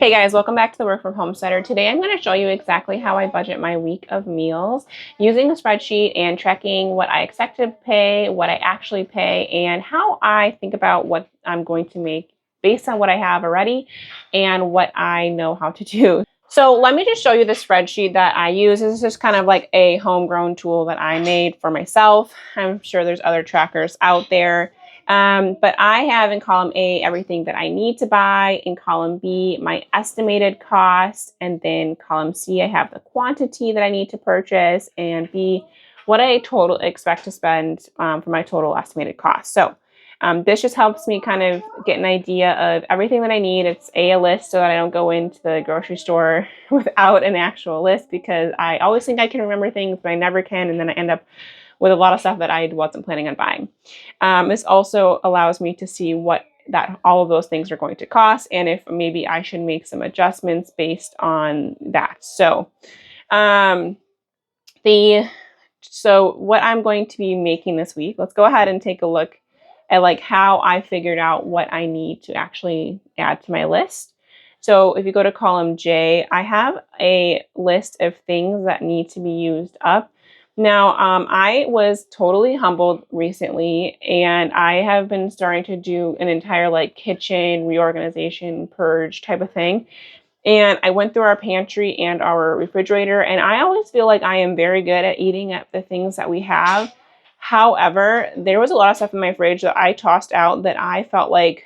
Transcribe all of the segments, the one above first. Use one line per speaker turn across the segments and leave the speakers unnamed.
Hey guys, welcome back to the Work From Homesteader. Today I'm going to show you exactly how I budget my week of meals using a spreadsheet and tracking what I expect to pay, what I actually pay, and how I think about what I'm going to make based on what I have already and what I know how to do. So let me just show you the spreadsheet that I use. This is just kind of like a homegrown tool that I made for myself. I'm sure there's other trackers out there. But I have in column A everything that I need to buy, in column B my estimated cost, and then column C I have the quantity that I need to purchase, and B what I total expect to spend for my total estimated cost. So this just helps me kind of get an idea of everything that I need. It's a list so that I don't go into the grocery store without an actual list, because I always think I can remember things, but I never can, and then I end up with a lot of stuff that I wasn't planning on buying. This also allows me to see what all of those things are going to cost, and if maybe I should make some adjustments based on that. So what I'm going to be making this week, let's go ahead and take a look at like how I figured out what I need to actually add to my list. So if you go to column J, I have a list of things that need to be used up. Now, I was totally humbled recently, and I have been starting to do an entire like kitchen reorganization purge type of thing. And I went through our pantry and our refrigerator, and I always feel like I am very good at eating at the things that we have. However, there was a lot of stuff in my fridge that I tossed out that I felt like,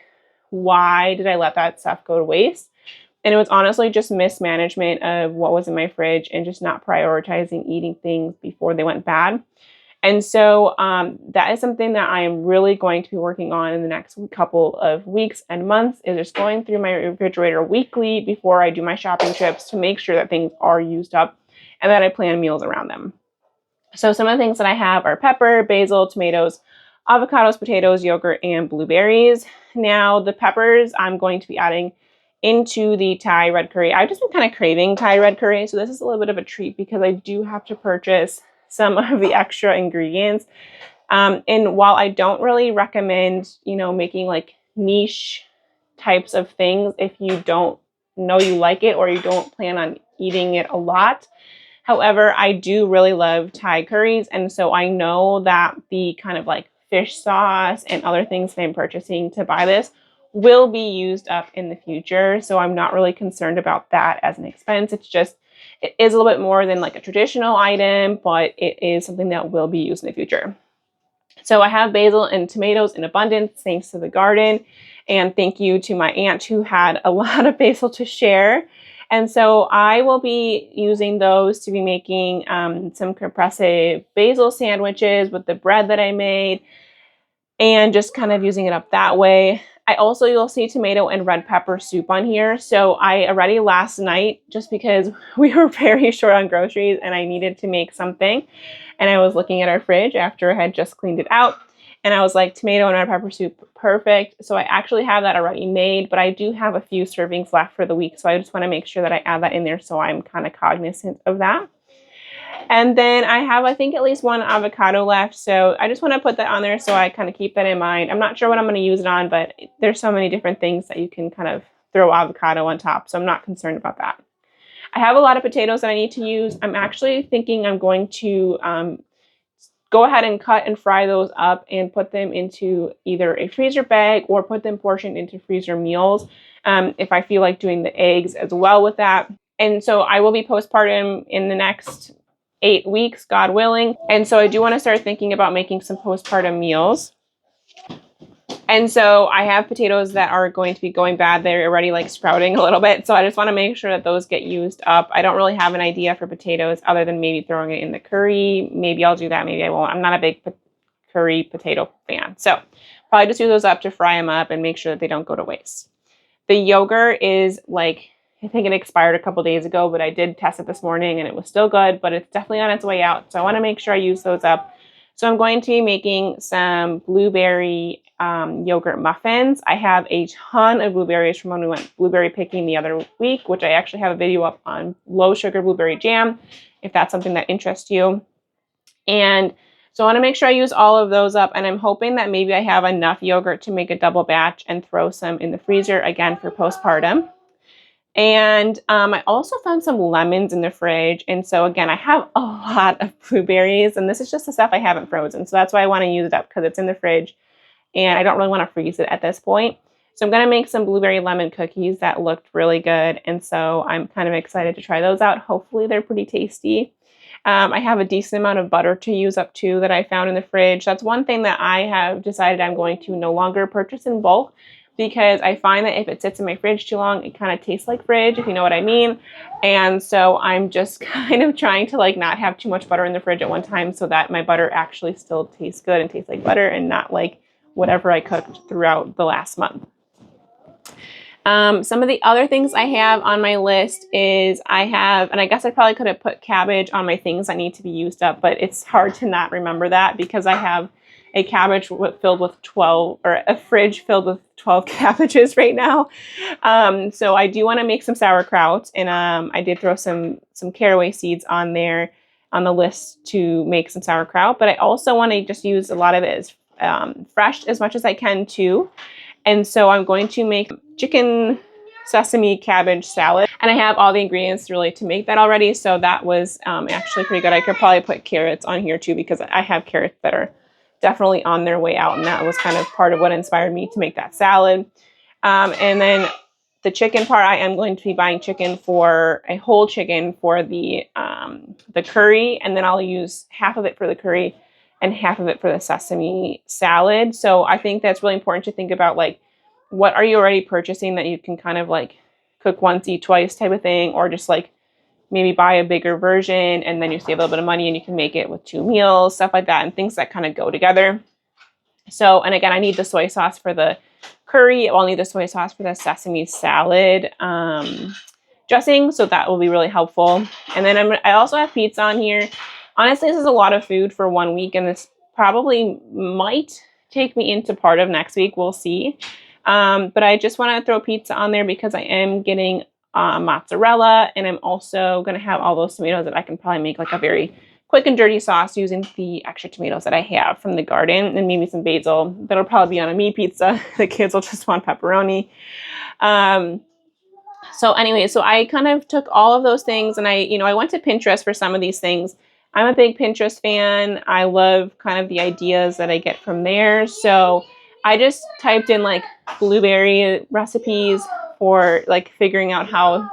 why did I let that stuff go to waste? And it was honestly just mismanagement of what was in my fridge and just not prioritizing eating things before they went bad. And so that is something that I am really going to be working on in the next couple of weeks and months, is just going through my refrigerator weekly before I do my shopping trips to make sure that things are used up and that I plan meals around them. So some of the things that I have are pepper, basil, tomatoes, avocados, potatoes, yogurt, and blueberries. Now the peppers I'm going to be adding into the Thai red curry. I've just been kind of craving Thai red curry, so this is a little bit of a treat because I do have to purchase some of the extra ingredients. And while I don't really recommend, making like niche types of things if you don't know you like it or you don't plan on eating it a lot. However, I do really love Thai curries, and so I know that the kind of like fish sauce and other things that I'm purchasing to buy this will be used up in the future. So I'm not really concerned about that as an expense. It is a little bit more than like a traditional item, but it is something that will be used in the future. So I have basil and tomatoes in abundance thanks to the garden. And thank you to my aunt who had a lot of basil to share. And so I will be using those to be making some compressive basil sandwiches with the bread that I made, and just kind of using it up that way. You'll see tomato and red pepper soup on here. So I already last night, just because we were very short on groceries and I needed to make something, and I was looking at our fridge after I had just cleaned it out, and I was like, tomato and red pepper soup, perfect. So I actually have that already made, but I do have a few servings left for the week. So I just want to make sure that I add that in there so I'm kind of cognizant of that. And then I have, I think, at least one avocado left. So I just want to put that on there so I kind of keep that in mind. I'm not sure what I'm going to use it on, but there's so many different things that you can kind of throw avocado on top. So I'm not concerned about that. I have a lot of potatoes that I need to use. I'm actually thinking I'm going to go ahead and cut and fry those up and put them into either a freezer bag or put them portioned into freezer meals if I feel like doing the eggs as well with that. And so I will be postpartum in the next 8 weeks, God willing. And so I do want to start thinking about making some postpartum meals. And so I have potatoes that are going to be going bad. They're already like sprouting a little bit. So I just want to make sure that those get used up. I don't really have an idea for potatoes other than maybe throwing it in the curry. Maybe I'll do that. Maybe I won't. I'm not a big curry potato fan. So probably just use those up to fry them up and make sure that they don't go to waste. The yogurt is like, I think it expired a couple days ago, but I did test it this morning and it was still good, but it's definitely on its way out. So I want to make sure I use those up. So I'm going to be making some blueberry yogurt muffins. I have a ton of blueberries from when we went blueberry picking the other week, which I actually have a video up on low sugar blueberry jam, if that's something that interests you. And so I want to make sure I use all of those up, and I'm hoping that maybe I have enough yogurt to make a double batch and throw some in the freezer again for postpartum. And I also found some lemons in the fridge. And so again, I have a lot of blueberries, and this is just the stuff I haven't frozen. So that's why I want to use it up, because it's in the fridge and I don't really want to freeze it at this point. So I'm going to make some blueberry lemon cookies that looked really good. And so I'm kind of excited to try those out. Hopefully they're pretty tasty. I have a decent amount of butter to use up too that I found in the fridge. That's one thing that I have decided I'm going to no longer purchase in bulk, because I find that if it sits in my fridge too long, it kind of tastes like fridge, if you know what I mean. And so I'm just kind of trying to like not have too much butter in the fridge at one time, so that my butter actually still tastes good and tastes like butter and not like whatever I cooked throughout the last month. Some of the other things I have on my list is and I guess I probably could have put cabbage on my things that need to be used up, but it's hard to not remember that because I have a cabbage filled with 12, or a fridge filled with 12 cabbages right now. So I do want to make some sauerkraut, and I did throw some caraway seeds on there on the list to make some sauerkraut, but I also want to just use a lot of it as fresh as much as I can too. And so I'm going to make chicken sesame cabbage salad. And I have all the ingredients really to make that already. So that was actually pretty good. I could probably put carrots on here too, because I have carrots that are definitely on their way out. And that was kind of part of what inspired me to make that salad. And then the chicken part, I am going to be buying a whole chicken for the curry. And then I'll use half of it for the curry and half of it for the sesame salad. So I think that's really important to think about, like, what are you already purchasing that you can kind of like cook once, eat twice type of thing, or just like maybe buy a bigger version and then you save a little bit of money and you can make it with 2 meals, stuff like that, and things that kind of go together. So, and again, I need the soy sauce for the curry. I'll need the soy sauce for the sesame salad dressing. So that will be really helpful. And then I also have pizza on here. Honestly, this is a lot of food for 1 week, and this probably might take me into part of next week. We'll see. But I just want to throw pizza on there because I am getting mozzarella, and I'm also going to have all those tomatoes that I can probably make like a very quick and dirty sauce using the extra tomatoes that I have from the garden, and maybe some basil. That'll probably be on a meat pizza. The kids will just want pepperoni. So anyway, so I kind of took all of those things, and I went to Pinterest for some of these things. I'm a big Pinterest fan. I love kind of the ideas that I get from there. So I just typed in like blueberry recipes for like figuring out how,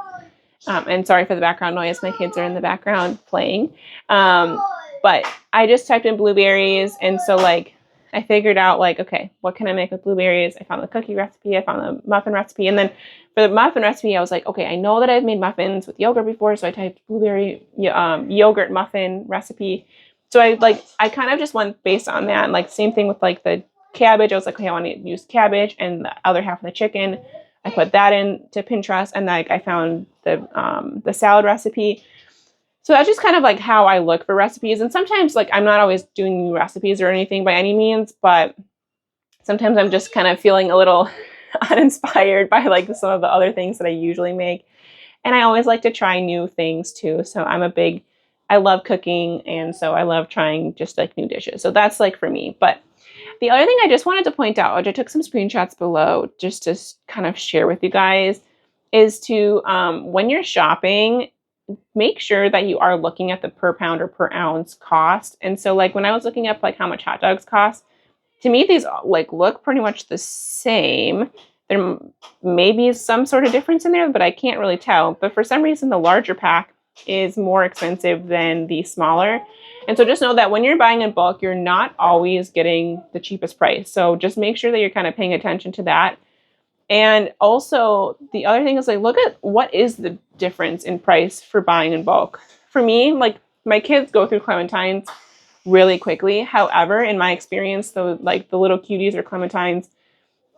and sorry for the background noise, my kids are in the background playing. But I just typed in blueberries, and so like I figured out like, okay, what can I make with blueberries? I found the cookie recipe, I found the muffin recipe, and then for the muffin recipe, I was like, okay, I know that I've made muffins with yogurt before, so I typed blueberry yogurt muffin recipe. So I kind of just went based on that, and like same thing with like the cabbage. I was like, okay, I want to use cabbage, and the other half of the chicken, I put that into Pinterest, and like I found the salad recipe. So that's just kind of like how I look for recipes. And sometimes like I'm not always doing new recipes or anything by any means, but sometimes I'm just kind of feeling a little uninspired by like some of the other things that I usually make. And I always like to try new things too. So I love cooking, and so I love trying just like new dishes. So that's like for me. But the other thing I just wanted to point out, which I took some screenshots below just to kind of share with you guys, is to when you're shopping, make sure that you are looking at the per pound or per ounce cost. And so like when I was looking up like how much hot dogs cost, to me these like look pretty much the same. There may be some sort of difference in there, but I can't really tell. But for some reason the larger pack is more expensive than the smaller. And so just know that when you're buying in bulk, you're not always getting the cheapest price. So just make sure that you're kind of paying attention to that. And also the other thing is like, look at what is the difference in price for buying in bulk. For me, like my kids go through clementines really quickly. However, in my experience, the little cuties or clementines,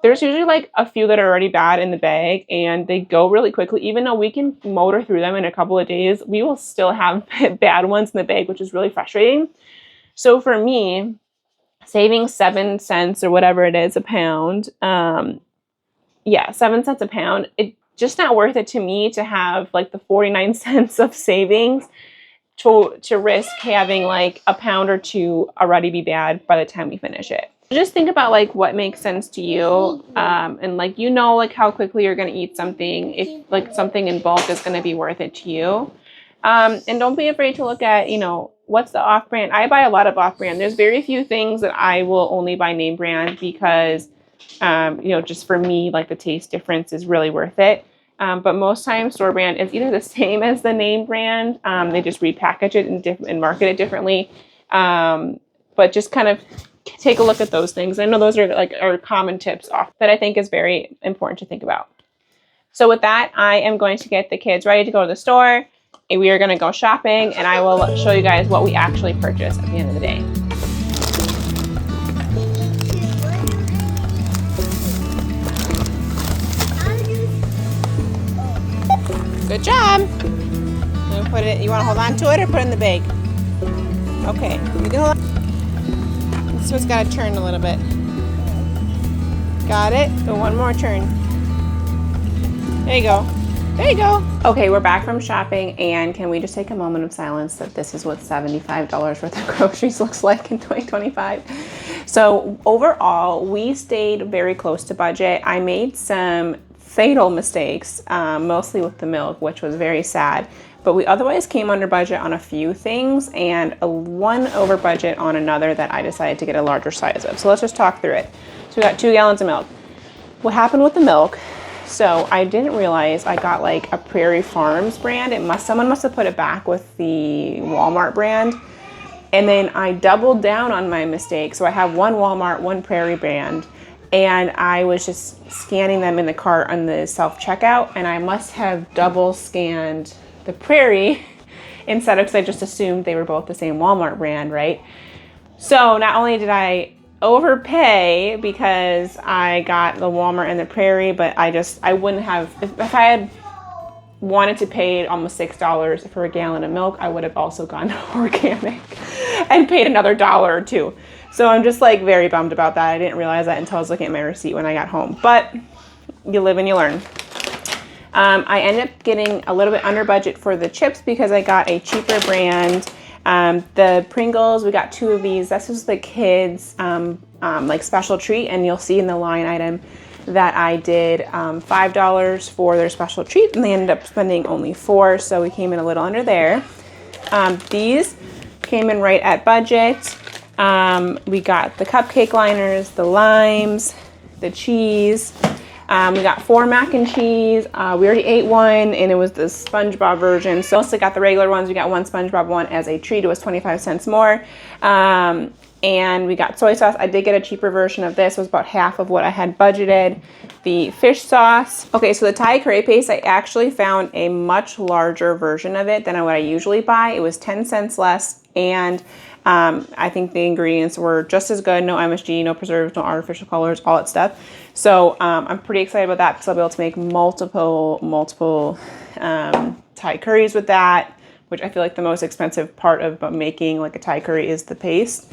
there's usually like a few that are already bad in the bag, and they go really quickly. Even though we can motor through them in a couple of days, we will still have bad ones in the bag, which is really frustrating. So for me, saving 7 cents or whatever it is a pound, 7 cents a pound, it's just not worth it to me to have like the 49 cents of savings to risk having like a pound or two already be bad by the time we finish it. Just think about like what makes sense to you, and like like how quickly you're going to eat something, if like something in bulk is going to be worth it to you. And don't be afraid to look at what's the off brand. I buy a lot of off brand. There's very few things that I will only buy name brand because just for me, like the taste difference is really worth it. But most times store brand is either the same as the name brand. They just repackage it and market it differently. But just kind of take a look at those things. I know those are common tips off that I think is very important to think about. So with that, I am going to get the kids ready to go to the store. And we are going to go shopping, and I will show you guys what we actually purchase at the end of the day. Good job. You want to hold on to it or put it in the bag? Okay. You can hold on. This one's got to turn a little bit. Got it. Go one more turn. There you go. There you go. Okay, we're back from shopping, and can we just take a moment of silence that this is what $75 worth of groceries looks like in 2025. So overall, we stayed very close to budget. I made some fatal mistakes, mostly with the milk, which was very sad. But we otherwise came under budget on a few things and one over budget on another that I decided to get a larger size of. So let's just talk through it. So we got 2 gallons of milk. What happened with the milk? So I didn't realize I got like a Prairie Farms brand. Someone must have put it back with the Walmart brand. And then I doubled down on my mistake. So I have one Walmart, one Prairie brand. And I was just scanning them in the cart on the self-checkout. And I must have double scanned the Prairie instead of, because I just assumed they were both the same Walmart brand, right? So not only did I overpay because I got the Walmart and the Prairie, but I wouldn't have, if I had wanted to pay almost $6 for a gallon of milk, I would have also gone organic and paid another $1 or $2. So I'm just like very bummed about that. I didn't realize that until I was looking at my receipt when I got home, but you live and you learn. I ended up getting a little bit under budget for the chips because I got a cheaper brand. The Pringles, we got 2 of these. This was the kids' like special treat, and you'll see in the line item that I did $5 for their special treat, and they ended up spending only $4, so we came in a little under there. These came in right at budget. We got the cupcake liners, the limes, the cheese. We got 4 mac and cheese. We already ate one, and it was the SpongeBob version. So mostly got the regular ones. We got one SpongeBob one as a treat. It was 25 cents more. And we got soy sauce. I did get a cheaper version of this. It was about half of what I had budgeted. The fish sauce. Okay, so the Thai curry paste, I actually found a much larger version of it than what I usually buy. It was 10 cents less, and I think the ingredients were just as good. No MSG, no preservatives, no artificial colors, all that stuff. So I'm pretty excited about that because I'll be able to make multiple Thai curries with that, which I feel like the most expensive part of making like a Thai curry is the paste.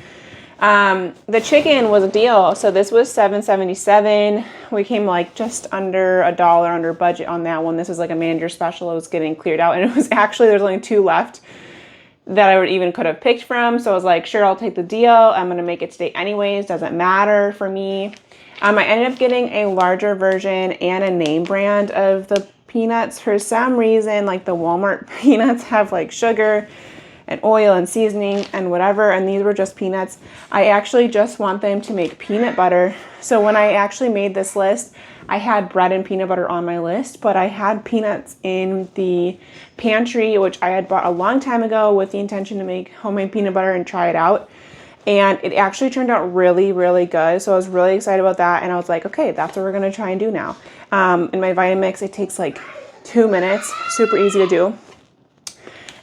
The chicken was a deal. So this was $7.77. We came like just under $1 under budget on that one. This was like a manager special. It was getting cleared out, and it was actually, there's only 2 left that I could have picked from. So I was like, sure, I'll take the deal. I'm going to make it today anyways. Doesn't matter for me. I ended up getting a larger version and a name brand of the peanuts. For some reason, like the Walmart peanuts have like sugar and oil and seasoning and whatever, and these were just peanuts. I actually just want them to make peanut butter. So when I actually made this list, I had bread and peanut butter on my list, but I had peanuts in the pantry, which I had bought a long time ago with the intention to make homemade peanut butter and try it out. And it actually turned out really, really good. So I was really excited about that. And I was like, okay, that's what we're going to try and do now. In my Vitamix, it takes like 2 minutes. Super easy to do.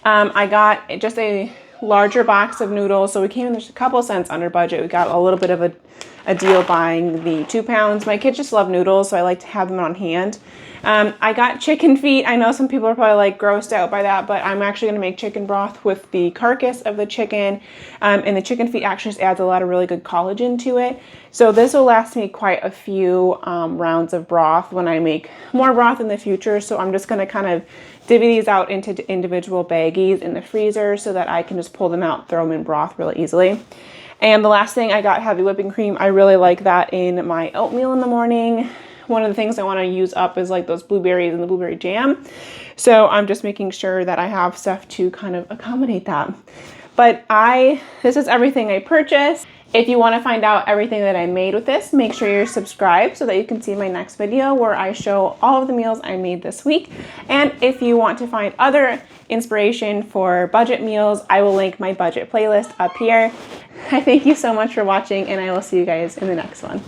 I got just a larger box of noodles. So we came in just a couple cents under budget. We got a little bit of a deal buying the 2 pounds. My kids just love noodles, so I like to have them on hand. I got chicken feet. I know some people are probably like grossed out by that, but I'm actually going to make chicken broth with the carcass of the chicken. And the chicken feet actually just adds a lot of really good collagen to it. So this will last me quite a few rounds of broth when I make more broth in the future. So I'm just going to kind of divvy these out into individual baggies in the freezer so that I can just pull them out, throw them in broth really easily. And the last thing, I got heavy whipping cream. I really like that in my oatmeal in the morning. One of the things I want to use up is like those blueberries and the blueberry jam. So I'm just making sure that I have stuff to kind of accommodate that. But this is everything I purchased. If you want to find out everything that I made with this, make sure you're subscribed so that you can see my next video where I show all of the meals I made this week. And if you want to find other inspiration for budget meals, I will link my budget playlist up here. I thank you so much for watching, and I will see you guys in the next one.